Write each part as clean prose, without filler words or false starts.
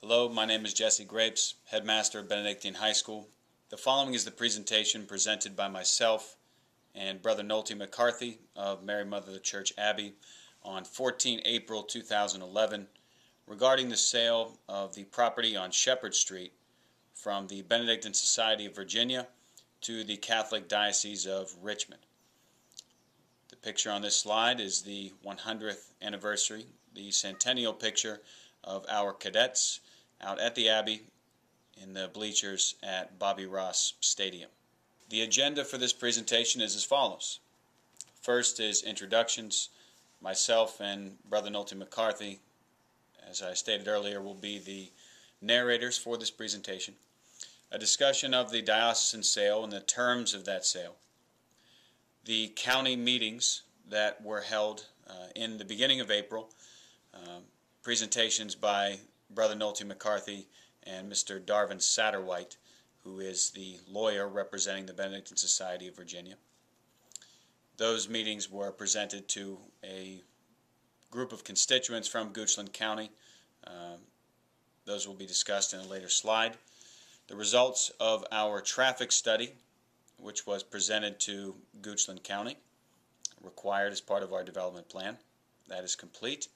Hello, my name is Jesse Grapes, headmaster of Benedictine High School. The following is the presentation presented by myself and Brother Nolte McCarthy of Mary Mother of the Church Abbey on 14 April 2011 regarding the sale of the property on Shepherd Street from the Benedictine Society of Virginia to the Catholic Diocese of Richmond. The picture on this slide is the 100th anniversary, the centennial picture of our cadets out at the Abbey in the bleachers at Bobby Ross Stadium. The agenda for this presentation is as follows. First is introductions. Myself and Brother Nolte McCarthy, as I stated earlier, will be the narrators for this presentation. A discussion of the diocesan sale and the terms of that sale. The county meetings that were held in the beginning of April, presentations by Brother Nolte McCarthy and Mr. Darvin Satterwhite, who is the lawyer representing the Benedictine Society of Virginia. Those meetings were presented to a group of constituents from Goochland County. Those will be discussed in a later slide. The results of our traffic study, which was presented to Goochland County, required as part of our development plan. That is complete.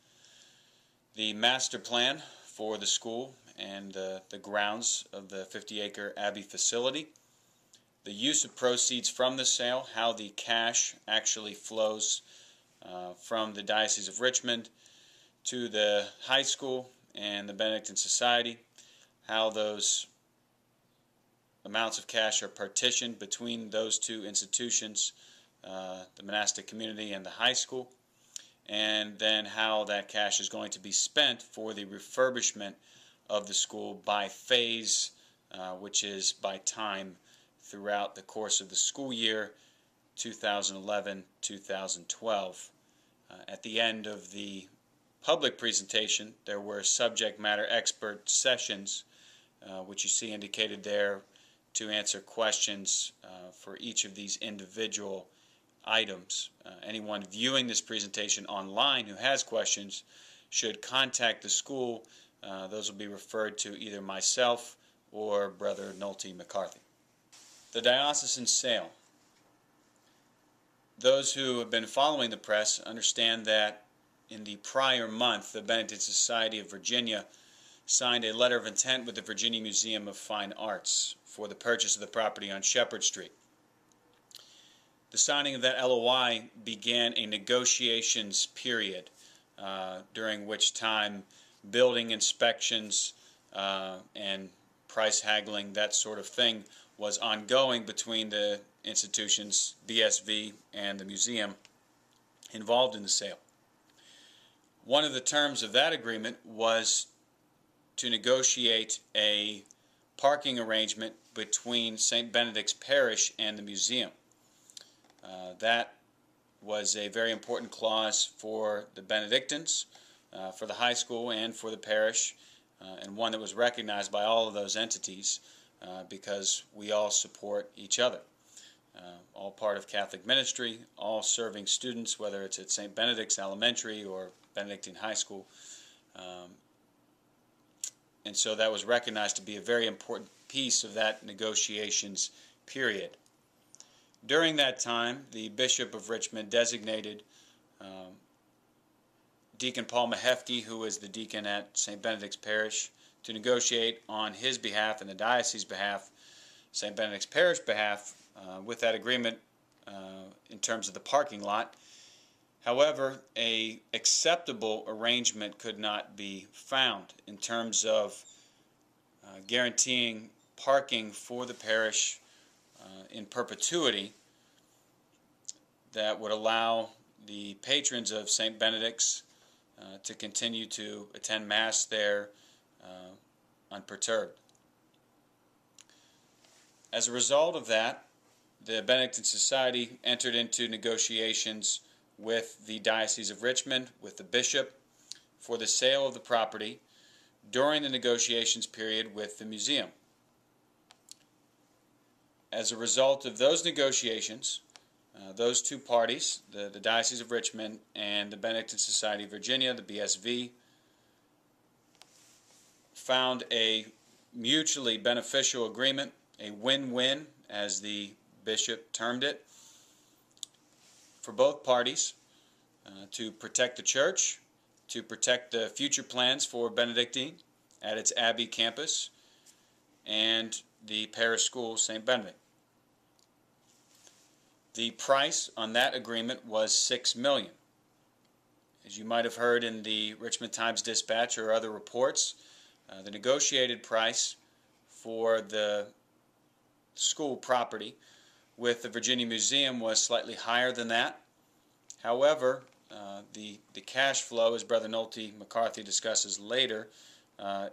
The master plan for the school and the grounds of the 50-acre Abbey facility. The use of proceeds from the sale, how the cash actually flows from the Diocese of Richmond to the high school and the Benedictine Society, how those amounts of cash are partitioned between those two institutions, the monastic community and the high school, and then how that cash is going to be spent for the refurbishment of the school by phase, which is by time throughout the course of the school year 2011-2012. At the end of the public presentation, there were subject matter expert sessions, which you see indicated there, to answer questions for each of these individual items. Anyone viewing this presentation online who has questions should contact the school. Those will be referred to either myself or Brother Nolte McCarthy. The diocesan sale. Those who have been following the press understand that in the prior month, the Benedictine Society of Virginia signed a letter of intent with the Virginia Museum of Fine Arts for the purchase of the property on Shepherd Street. The signing of that LOI began a negotiations period during which time building inspections and price haggling, that sort of thing, was ongoing between the institutions, BSV and the museum, involved in the sale. One of the terms of that agreement was to negotiate a parking arrangement between St. Benedict's Parish and the museum. That was a very important clause for the Benedictines, for the high school, and for the parish, and one that was recognized by all of those entities because we all support each other. All part of Catholic ministry, all serving students, whether it's at St. Benedict's Elementary or Benedictine High School. And so that was recognized to be a very important piece of that negotiations period. During that time, the Bishop of Richmond designated Deacon Paul Mahefke, who is the deacon at St. Benedict's Parish, to negotiate on his behalf and the diocese's behalf, St. Benedict's Parish behalf, with that agreement in terms of the parking lot. However, an acceptable arrangement could not be found in terms of guaranteeing parking for the parish in perpetuity that would allow the patrons of St. Benedict's to continue to attend Mass there unperturbed. As a result of that, the Benedictine Society entered into negotiations with the Diocese of Richmond, with the bishop, for the sale of the property during the negotiations period with the museum. As a result of those negotiations, those two parties, the Diocese of Richmond and the Benedictine Society of Virginia, the BSV, found a mutually beneficial agreement, a win-win, as the bishop termed it, for both parties, to protect the church, to protect the future plans for Benedictine at its Abbey campus, and the parish school, St. Benedict. The price on that agreement was $6 million. As you might have heard in the Richmond Times-Dispatch or other reports, the negotiated price for the school property with the Virginia Museum was slightly higher than that. However, the cash flow, as Brother Nolte McCarthy discusses later,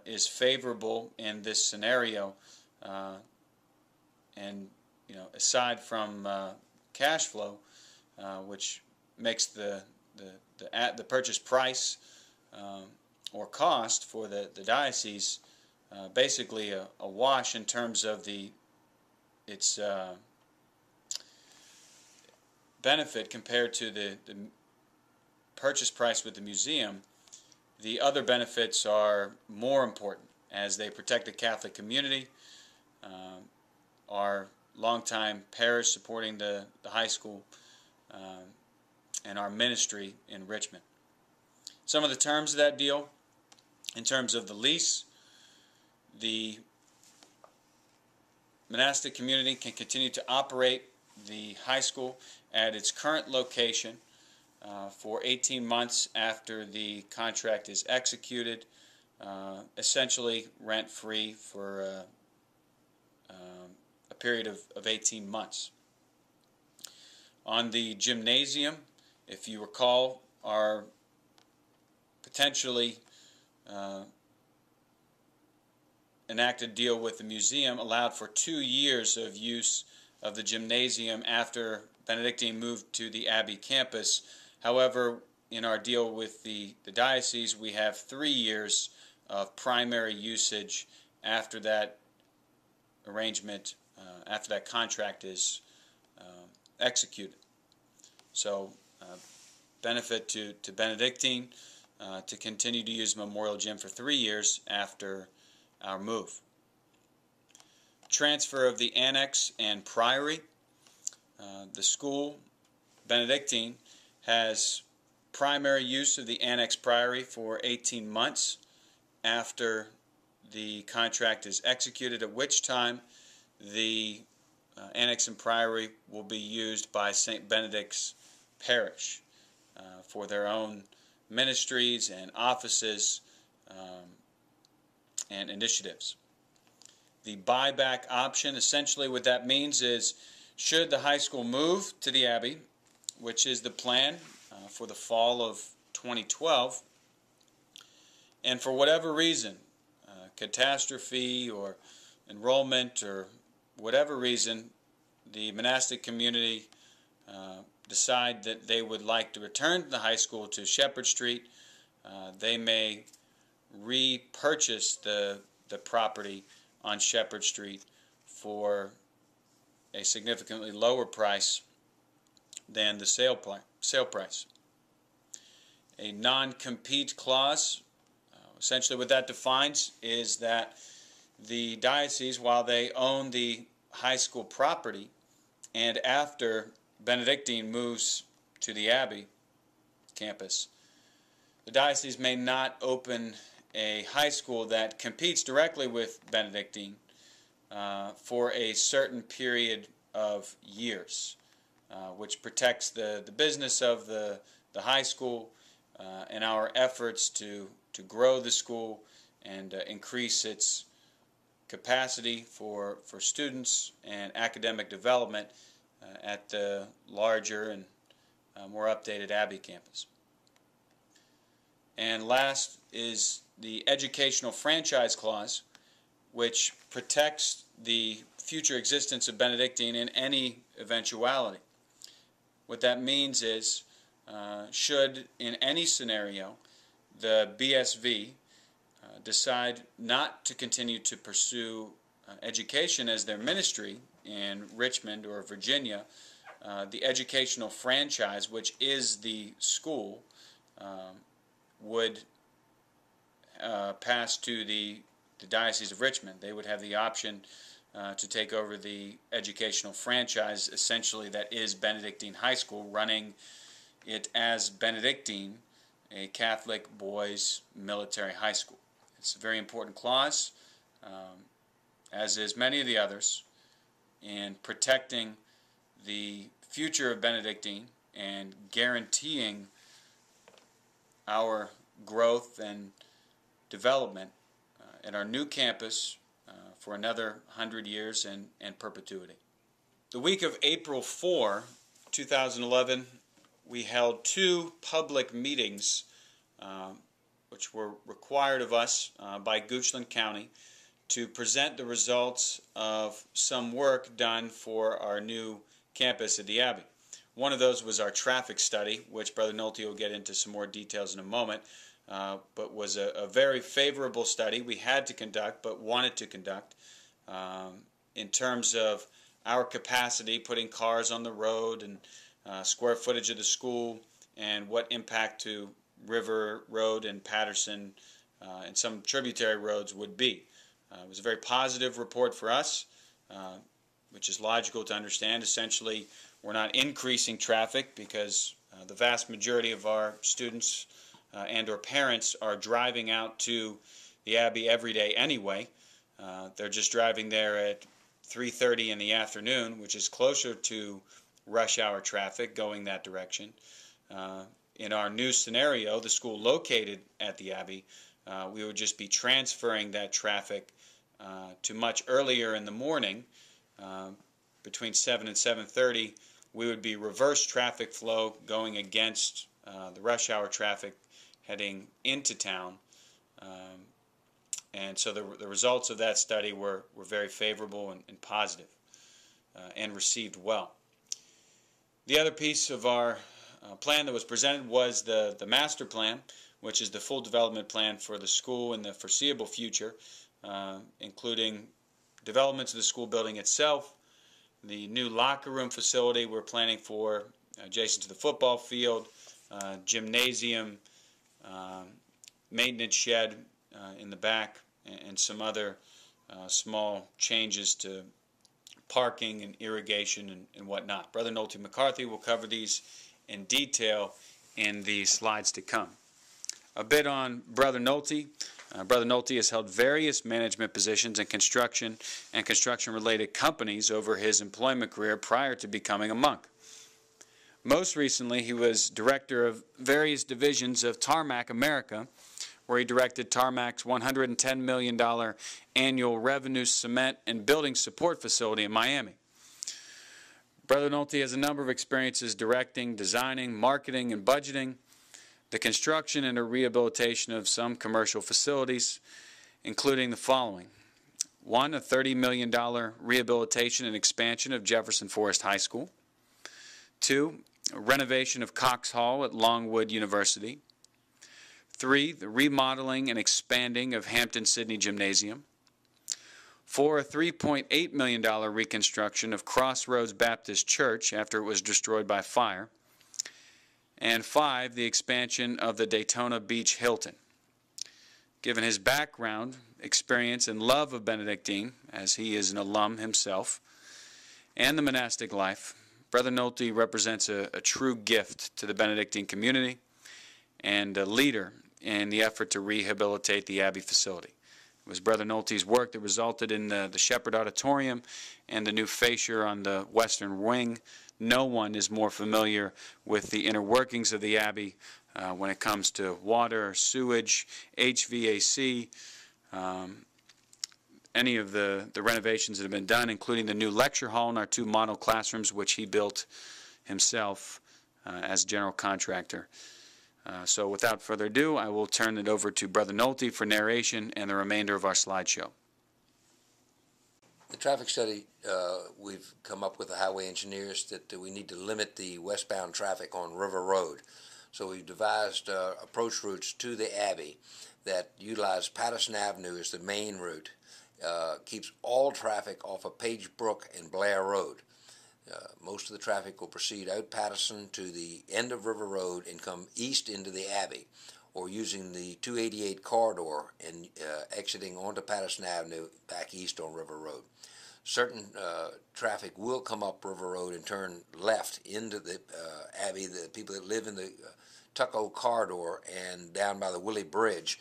is favorable in this scenario, and aside from cash flow, which makes the purchase price or cost for the diocese basically a wash in terms of its benefit compared to the purchase price with the museum. The other benefits are more important, as they protect the Catholic community, our longtime parish supporting the high school, and our ministry in Richmond. Some of the terms of that deal: in terms of the lease, the monastic community can continue to operate the high school at its current location for 18 months after the contract is executed, essentially rent-free for a period of 18 months. On the gymnasium, if you recall, our potentially enacted deal with the museum allowed for 2 years of use of the gymnasium after Benedictine moved to the Abbey campus. However, in our deal with the diocese, we have 3 years of primary usage after that arrangement, after that contract is executed. So, benefit to Benedictine to continue to use Memorial Gym for 3 years after our move. Transfer of the annex and priory. The school, Benedictine, has primary use of the annex priory for 18 months after the contract is executed, at which time the annex and priory will be used by St. Benedict's parish for their own ministries and offices and initiatives. The buyback option, essentially what that means is, should the high school move to the Abbey, which is the plan for the fall of 2012, and for whatever reason, catastrophe or enrollment or whatever reason, the monastic community decide that they would like to return the high school to Shepherd Street, they may repurchase the property on Shepherd Street for a significantly lower price than the sale price. A non-compete clause, essentially what that defines is that the diocese, while they own the high school property, and after Benedictine moves to the Abbey campus, the diocese may not open a high school that competes directly with Benedictine for a certain period of years, which protects the business of the high school and our efforts to grow the school and increase its capacity for students and academic development at the larger and more updated Abbey campus. And last is the educational franchise clause, which protects the future existence of Benedictine in any eventuality. What that means is, should in any scenario the BSV decide not to continue to pursue education as their ministry in Richmond or Virginia, the educational franchise, which is the school, would pass to the the Diocese of Richmond. They would have the option to take over the educational franchise, essentially, that is Benedictine High School, running it as Benedictine, a Catholic boys' military high school. It's a very important clause, as is many of the others, in protecting the future of Benedictine and guaranteeing our growth and development at our new campus for another 100 years and perpetuity. The week of April 4, 2011, we held 2 public meetings which were required of us by Goochland County to present the results of some work done for our new campus at the Abbey. One of those was our traffic study, which Brother Nolte will get into some more details in a moment, but was a very favorable study we had to conduct, but wanted to conduct, in terms of our capacity, putting cars on the road, and square footage of the school, and what impact to River Road and Patterson and some tributary roads would be. It was a very positive report for us, which is logical to understand. Essentially, we're not increasing traffic because the vast majority of our students and or parents are driving out to the Abbey every day anyway. They're just driving there at 3:30 in the afternoon, which is closer to rush hour traffic going that direction. In our new scenario, the school located at the Abbey, we would just be transferring that traffic to much earlier in the morning, between 7 and 7:30. We would be reverse traffic flow going against the rush hour traffic heading into town. And so the results of that study were very favorable and positive, and received well. The other piece of our plan that was presented was the master plan, which is the full development plan for the school in the foreseeable future, including developments of the school building itself, the new locker room facility we're planning for adjacent to the football field, gymnasium, maintenance shed in the back, and some other small changes to parking and irrigation and whatnot. Brother Nolte McCarthy will cover these in detail in the slides to come. A bit on Brother Nolte. Brother Nolte has held various management positions in construction and construction-related companies over his employment career prior to becoming a monk. Most recently, he was director of various divisions of Tarmac America, where he directed Tarmac's $110 million annual revenue cement and building support facility in Miami. Brother Nolte has a number of experiences directing, designing, marketing, and budgeting, the construction and rehabilitation of some commercial facilities, including the following. 1, a $30 million rehabilitation and expansion of Jefferson Forest High School. 2, a renovation of Cox Hall at Longwood University. 3, the remodeling and expanding of Hampton-Sydney Gymnasium. 4, a $3.8 million reconstruction of Crossroads Baptist Church after it was destroyed by fire. And 5, the expansion of the Daytona Beach Hilton. Given his background, experience, and love of Benedictine, as he is an alum himself, and the monastic life, Brother Nolte represents a true gift to the Benedictine community and a leader in the effort to rehabilitate the Abbey facility. It was Brother Nolte's work that resulted in the Shepherd Auditorium and the new fascia on the western wing. No one is more familiar with the inner workings of the Abbey when it comes to water, sewage, HVAC, any of the renovations that have been done, including the new lecture hall and our 2 model classrooms, which he built himself as general contractor. So without further ado, I will turn it over to Brother Nolte for narration and the remainder of our slideshow. The traffic study, we've come up with the highway engineers that we need to limit the westbound traffic on River Road. So we've devised approach routes to the Abbey that utilize Patterson Avenue as the main route, keeps all traffic off of Page Brook and Blair Road. Most of the traffic will proceed out Patterson to the end of River Road and come east into the Abbey. or using the 288 corridor and exiting onto Patterson Avenue back east on River Road. Certain traffic will come up River Road and turn left into the Abbey. The people that live in the Tucko corridor and down by the Willie Bridge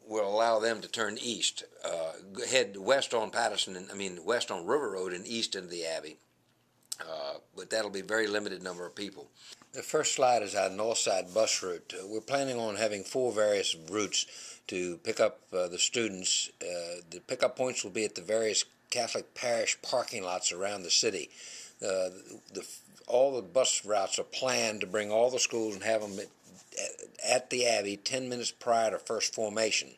will allow them to turn east, head west on west on River Road and east into the Abbey. But that'll be a very limited number of people. The first slide is our north side bus route. We're planning on having 4 various routes to pick up the students. The pickup points will be at the various Catholic parish parking lots around the city. All the bus routes are planned to bring all the schools and have them at the Abbey 10 minutes prior to first formation.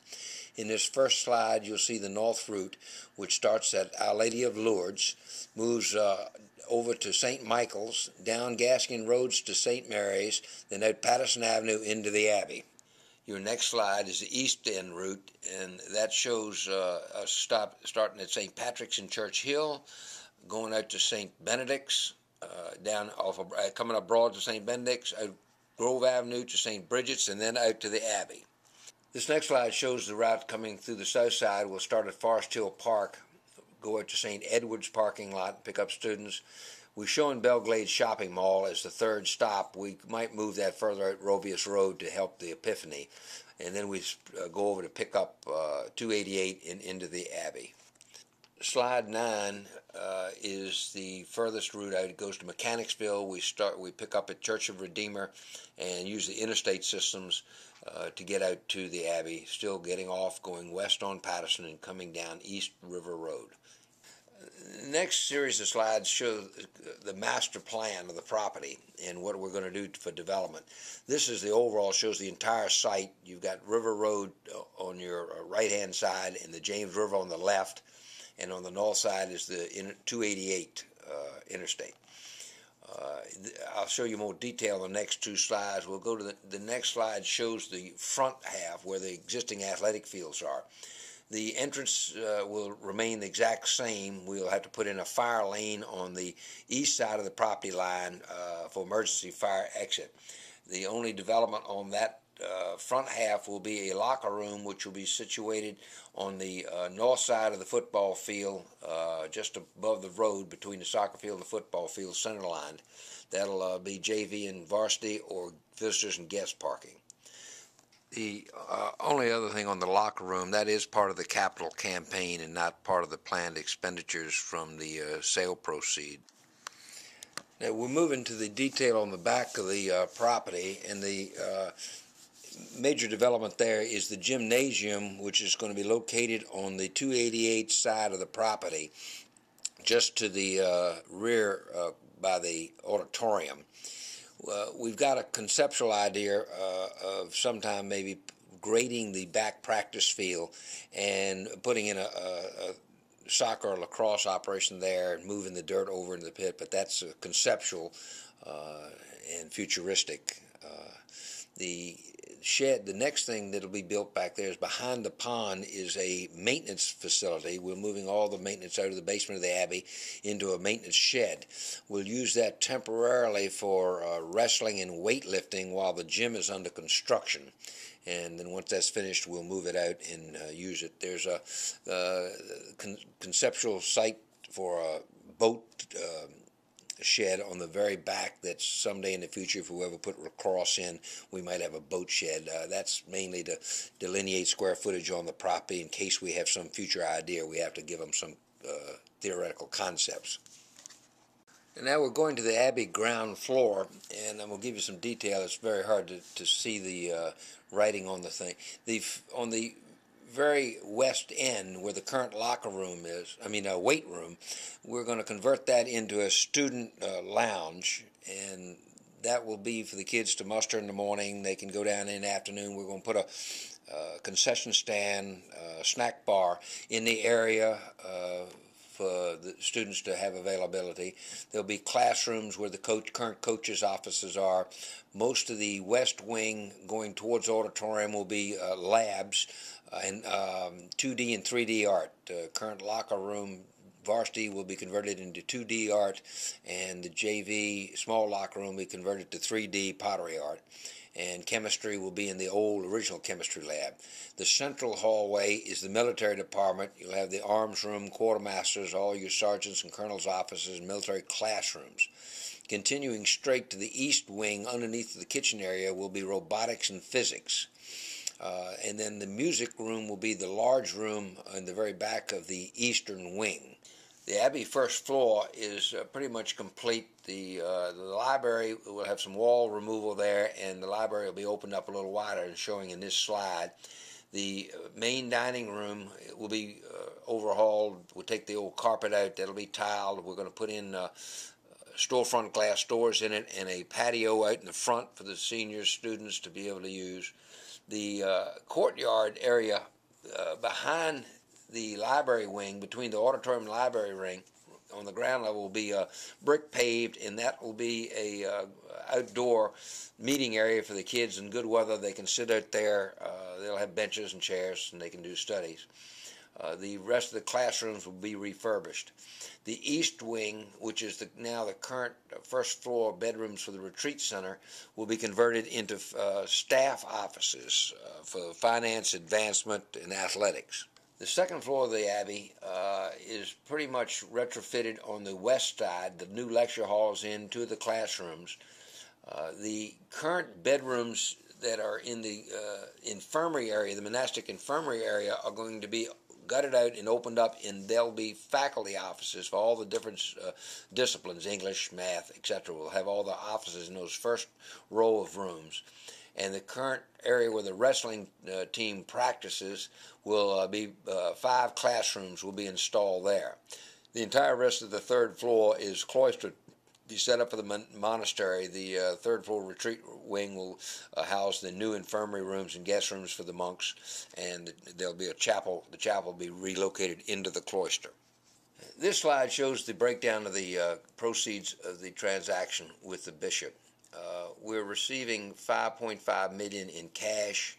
In this first slide, you'll see the north route, which starts at Our Lady of Lourdes, moves over to St. Michael's, down Gaskin Roads to St. Mary's, then out Patterson Avenue into the Abbey. Your next slide is the East End route, and that shows a stop starting at St. Patrick's in Church Hill, going out to St. Benedict's, coming up Broad to St. Benedict's, out Grove Avenue to St. Bridget's, and then out to the Abbey. This next slide shows the route coming through the south side. We'll start at Forest Hill Park, go out to St. Edward's parking lot, pick up students. We're showing Belglade Shopping Mall as the third stop. We might move that further out Robius Road to help the Epiphany. And then we go over to pick up 288 into the Abbey. Slide 9 is the furthest route out. It goes to Mechanicsville. We pick up at Church of Redeemer and use the interstate systems to get out to the Abbey, still getting off, going west on Patterson and coming down East River Road. The next series of slides show the master plan of the property and what we're going to do for development. This is the overall, shows the entire site. You've got River Road on your right-hand side and the James River on the left, and on the north side is the 288 interstate. I'll show you more detail on the next 2 slides. We'll go to the next slide, shows the front half where the existing athletic fields are. The entrance will remain the exact same. We'll have to put in a fire lane on the east side of the property line for emergency fire exit. The only development on that front half will be a locker room, which will be situated on the north side of the football field, just above the road between the soccer field and the football field, center line. That'll be JV and varsity or visitors and guest parking. The only other thing on the locker room, that is part of the capital campaign and not part of the planned expenditures from the sale proceed. Now we're moving to the detail on the back of the property, and the major development there is the gymnasium, which is going to be located on the 288 side of the property, just to the rear by the auditorium. We've got a conceptual idea of sometime maybe grading the back practice field and putting in a soccer or lacrosse operation there and moving the dirt over into the pit, but that's conceptual and futuristic. The shed, the next thing that'll be built back there is behind the pond is a maintenance facility. We're moving all the maintenance out of the basement of the Abbey into a maintenance shed. We'll use that temporarily for wrestling and weightlifting while the gym is under construction. And then once that's finished, we'll move it out and use it. There's a conceptual site for a boat shed on the very back that someday in the future, if we ever put lacrosse in, we might have a boat shed. That's mainly to delineate square footage on the property in case we have some future idea. We have to give them some theoretical concepts. And now we're going to the Abbey ground floor, and I'm going to give you some detail. It's very hard to see the writing on the thing. On the very west end, where the current locker room is, weight room, we're going to convert that into a student lounge, and that will be for the kids to muster in the morning. They can go down in the afternoon. We're going to put a concession stand, snack bar in the area for the students to have availability. There'll be classrooms where the current coaches' offices are. Most of the west wing going towards the auditorium will be labs and 2D and 3D art. Current locker room varsity will be converted into 2D art, and the JV small locker room will be converted to 3D pottery art. and chemistry will be in the old original chemistry lab. The central hallway is the military department. You'll have the arms room, quartermasters, all your sergeants and colonels' offices, and military classrooms. Continuing straight to the east wing, underneath the kitchen area, will be robotics and physics. And then the music room will be the large room in the very back of the eastern wing. The Abbey first floor is pretty much complete. The library will have some wall removal there, and the library will be opened up a little wider and showing in this slide. The main dining room will be overhauled. We'll take the old carpet out. That'll be tiled. We're going to put in storefront glass doors in it and a patio out in the front for the senior students to be able to use. The courtyard area behind the library wing, between the auditorium and library wing, on the ground level will be brick paved, and that will be a outdoor meeting area for the kids. In good weather, they can sit out there. They'll have benches and chairs, and they can do studies. The rest of the classrooms will be refurbished. The east wing, which is now the current first floor bedrooms for the retreat center, will be converted into staff offices for finance, advancement, and athletics. The second floor of the Abbey is pretty much retrofitted on the west side. The new lecture hall is in, 2 of the classrooms. The current bedrooms that are in the infirmary area, the monastic infirmary area, are going to be gutted out and opened up, and there'll be faculty offices for all the different disciplines, English, math, etc. We'll have all the offices in those first row of rooms. And the current area where the wrestling team practices will be 5 classrooms will be installed there. The entire rest of the third floor is cloistered, be set up for the monastery. The third floor retreat wing will house the new infirmary rooms and guest rooms for the monks, and there'll be a chapel. The chapel will be relocated into the cloister. This slide shows the breakdown of the proceeds of the transaction with the bishop. We're receiving $5.5 million in cash,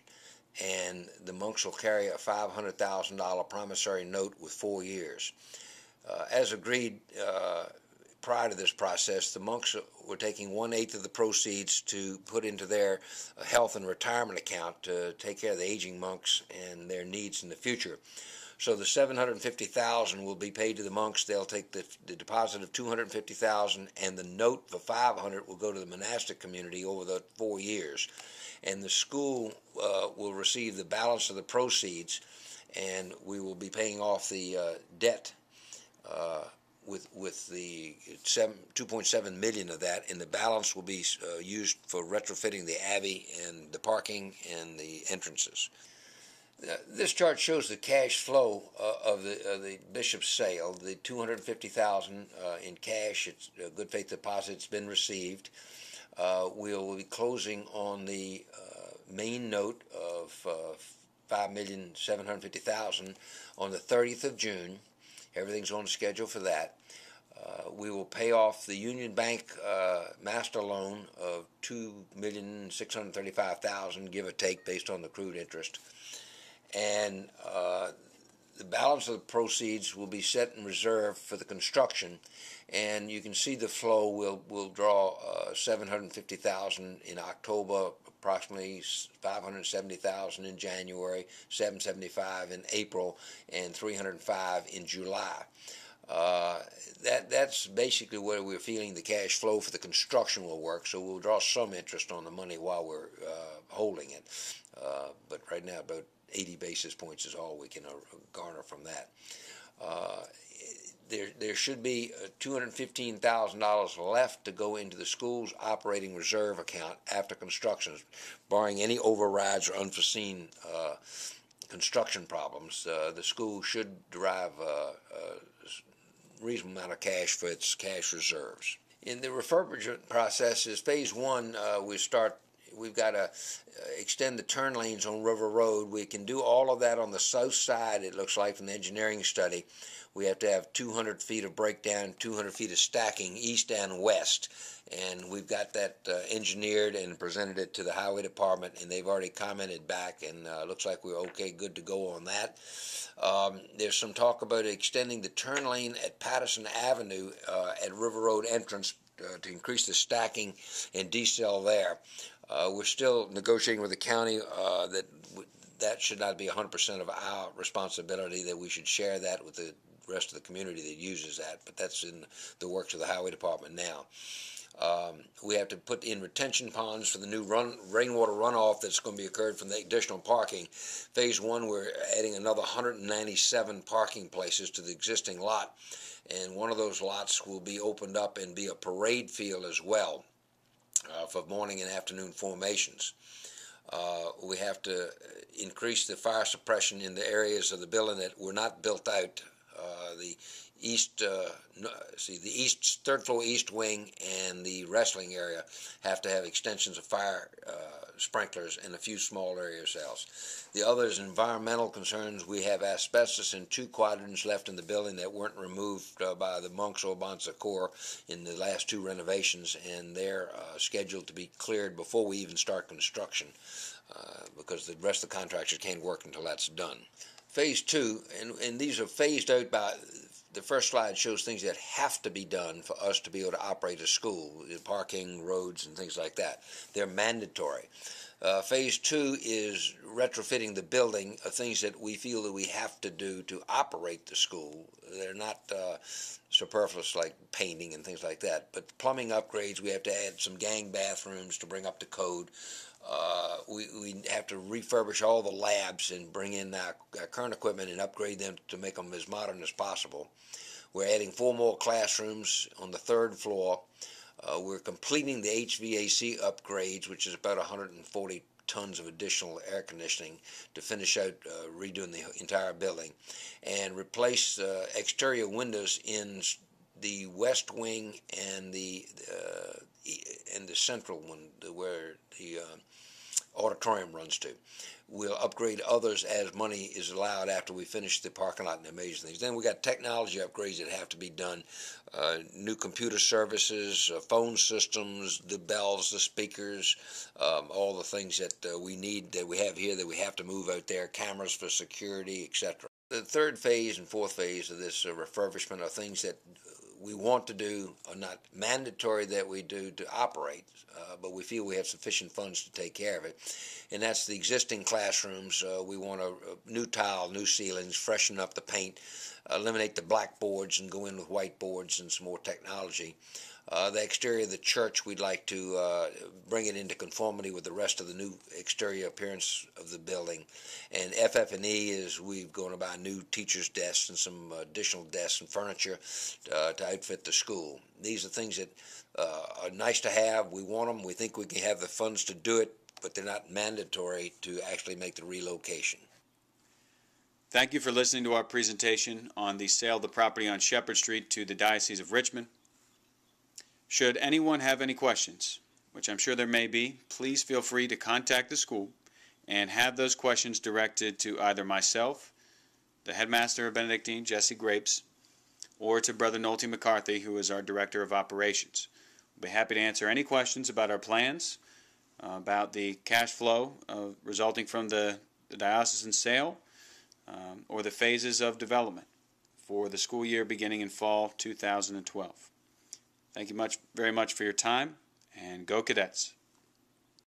and the monks will carry a $500,000 promissory note with 4 years. As agreed prior to this process, the monks were taking 1/8 of the proceeds to put into their health and retirement account to take care of the aging monks and their needs in the future. So the $750,000 will be paid to the monks. They'll take the deposit of $250,000, and the note for $500,000 will go to the monastic community over the 4 years. And the school will receive the balance of the proceeds, and we will be paying off the debt with the $2.7 million of that, and the balance will be used for retrofitting the Abbey and the parking and the entrances. This chart shows the cash flow of the bishop's sale. The $250,000 in cash, it's a good faith deposit, it's been received. We'll be closing on the main note of $5,750,000 on the 30th of June. Everything's on schedule for that. We will pay off the Union Bank master loan of $2,635,000, give or take, based on the accrued interest. And the balance of the proceeds will be set in reserve for the construction. And you can see the flow. We'll draw $750,000 in October, approximately $570,000 in January, $775,000 in April, and $305,000 in July. That's basically where we're feeling the cash flow for the construction will work. So we'll draw some interest on the money while we're holding it. But right now, about 80 basis points is all we can garner from that. There should be $215,000 left to go into the school's operating reserve account after construction, barring any overrides or unforeseen construction problems. The school should derive a reasonable amount of cash for its cash reserves. In the refurbishment process, is phase 1. We've got to extend the turn lanes on River Road. We can do all of that on the south side, it looks like, from the engineering study. We have to have 200 feet of breakdown, 200 feet of stacking, east and west. And we've got that engineered and presented it to the highway department, and they've already commented back, and looks like we're okay, good to go on that. There's some talk about extending the turn lane at Patterson Avenue at River Road entrance to increase the stacking and decel there. We're still negotiating with the county that should not be 100% of our responsibility, that we should share that with the rest of the community that uses that, but that's in the works of the highway department now. We have to put in retention ponds for the new rainwater runoff that's going to be occurred from the additional parking. Phase one, we're adding another 197 parking places to the existing lot, and one of those lots will be opened up and be a parade field as well for morning and afternoon formations. We have to increase the fire suppression in the areas of the building that were not built out. The east, the east third floor east wing and the wrestling area have to have extensions of fire sprinklers in a few small areas else. The other is environmental concerns. We have asbestos in 2 quadrants left in the building that weren't removed by the monks or Bon Secours in the last 2 renovations, and they're scheduled to be cleared before we even start construction because the rest of the contractors can't work until that's done. Phase 2, and these are phased out by, the first slide shows things that have to be done for us to be able to operate a school, parking, roads, and things like that. They're mandatory. Phase 2 is retrofitting the building of things that we feel that we have to do to operate the school. They're not superfluous like painting and things like that, but plumbing upgrades, we have to add some gang bathrooms to bring up the code. We have to refurbish all the labs and bring in our current equipment and upgrade them to make them as modern as possible. We're adding 4 more classrooms on the 3rd floor. We're completing the HVAC upgrades, which is about 140 tons of additional air conditioning to finish out redoing the entire building, and replace exterior windows in the west wing and the central one where the auditorium runs to. We'll upgrade others as money is allowed after we finish the parking lot and the amazing things. Then we got technology upgrades that have to be done. New computer services, phone systems, the bells, the speakers, all the things that we need, that we have here that we have to move out there, cameras for security, etc. The 3rd phase and 4th phase of this refurbishment are things that we want to do, are not mandatory that we do to operate, but we feel we have sufficient funds to take care of it. And that's the existing classrooms. We want a new tile, new ceilings, freshen up the paint, eliminate the blackboards and go in with whiteboards and some more technology. The exterior of the church, we'd like to bring it into conformity with the rest of the new exterior appearance of the building. And FF&E is we're going to buy new teachers' desks and some additional desks and furniture to outfit the school. These are things that are nice to have. We want them. We think we can have the funds to do it, but they're not mandatory to actually make the relocation. Thank you for listening to our presentation on the sale of the property on Shepherd Street to the Diocese of Richmond. Should anyone have any questions, which I'm sure there may be, please feel free to contact the school and have those questions directed to either myself, the headmaster of Benedictine, Jesse Grapes, or to Brother Nolte McCarthy, who is our Director of Operations. We'll be happy to answer any questions about our plans, about the cash flow resulting from the diocesan sale, or the phases of development for the school year beginning in fall 2012. Thank you very much for your time, and go Cadets.